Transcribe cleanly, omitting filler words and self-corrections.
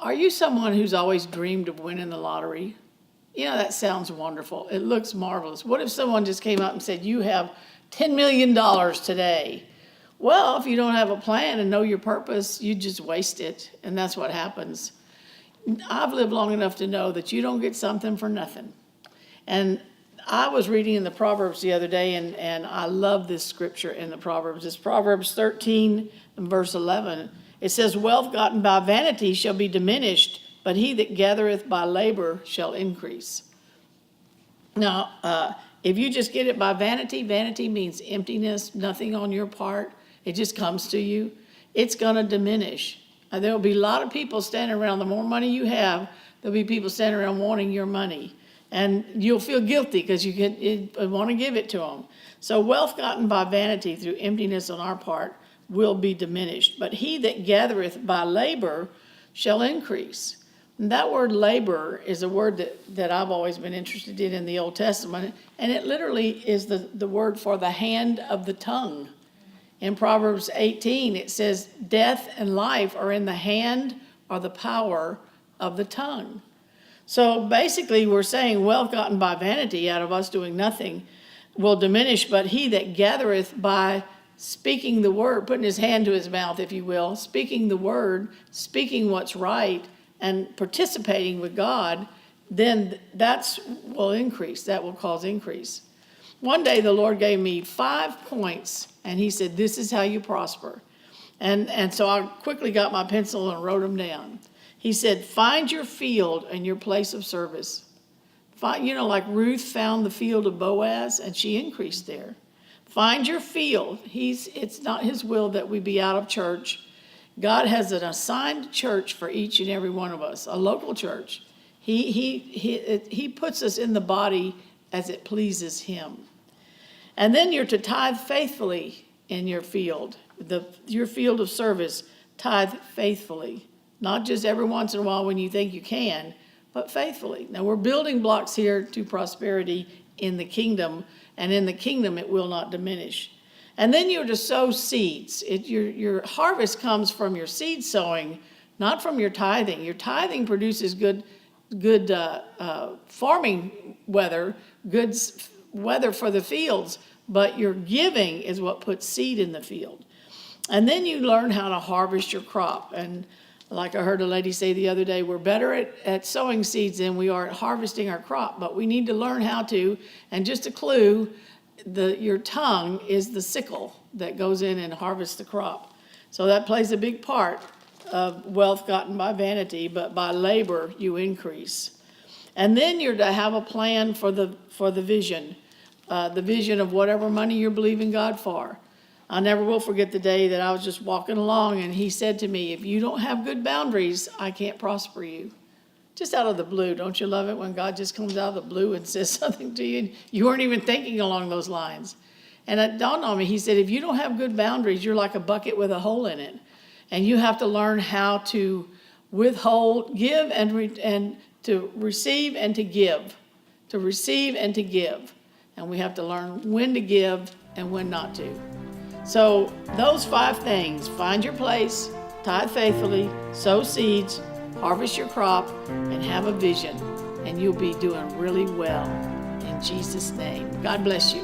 Are you someone who's always dreamed of winning the lottery? You know, that sounds wonderful. It looks marvelous. What if someone just came up and said, you have $10 million today? Well, if you don't have a plan and know your purpose, you just waste it. And that's what happens. I've lived long enough to know that you don't get something for nothing. And I was reading in the Proverbs the other day, and I love this scripture in the Proverbs. It's Proverbs 13 and verse 11. It says, wealth gotten by vanity shall be diminished, but he that gathereth by labor shall increase. Now, if you just get it by vanity, vanity means emptiness, nothing on your part. It just comes to you. It's going to diminish. There will be a lot of people standing around. The more money you have, there'll be people standing around wanting your money. And you'll feel guilty because you want to give it to them. So wealth gotten by vanity through emptiness on our part will be diminished. But he that gathereth by labor shall increase. And that word labor is a word that I've always been interested in the Old Testament. And it literally is the word for the hand of the tongue. In Proverbs 18, it says, death and life are in the hand or the power of the tongue. So basically, we're saying wealth gotten by vanity out of us doing nothing will diminish, but he that gathereth by speaking the word, putting his hand to his mouth, if you will, speaking the word, speaking what's right, and participating with God, then that will increase. That will cause increase. One day the Lord gave me 5 points, and he said, this is how you prosper. And so I quickly got my pencil and wrote them down. He said, find your field and your place of service. Like Ruth found the field of Boaz, and she increased there. Find your field. It's not his will that we be out of church. God has an assigned church for each and every one of us, a local church. He puts us in the body as it pleases him. And then you're to tithe faithfully in your field, your field of service. Tithe faithfully. Not just every once in a while when you think you can, but faithfully. Now, we're building blocks here to prosperity in the kingdom, and in the kingdom it will not diminish. And then you're to sow seeds. Your harvest comes from your seed sowing, not from your tithing. Your tithing produces good farming weather, good weather for the fields, but your giving is what puts seed in the field. And then you learn how to harvest your crop. And like I heard a lady say the other day, we're better at sowing seeds than we are at harvesting our crop, but we need to learn how to. And just a clue, your tongue is the sickle that goes in and harvests the crop. So that plays a big part of wealth gotten by vanity, but by labor you increase. And then you're to have a plan for the vision of whatever money you're believing God for. I never will forget the day that I was just walking along and he said to me, if you don't have good boundaries, I can't prosper you. Just out of the blue. Don't you love it when God just comes out of the blue and says something to you? You weren't even thinking along those lines. And it dawned on me, he said, if you don't have good boundaries, you're like a bucket with a hole in it. And you have to learn how to withhold, give, and to receive and to give. To receive and to give. And we have to learn when to give and when not to. So those 5 things: find your place, tithe faithfully, sow seeds, harvest your crop, and have a vision. And you'll be doing really well in Jesus' name. God bless you.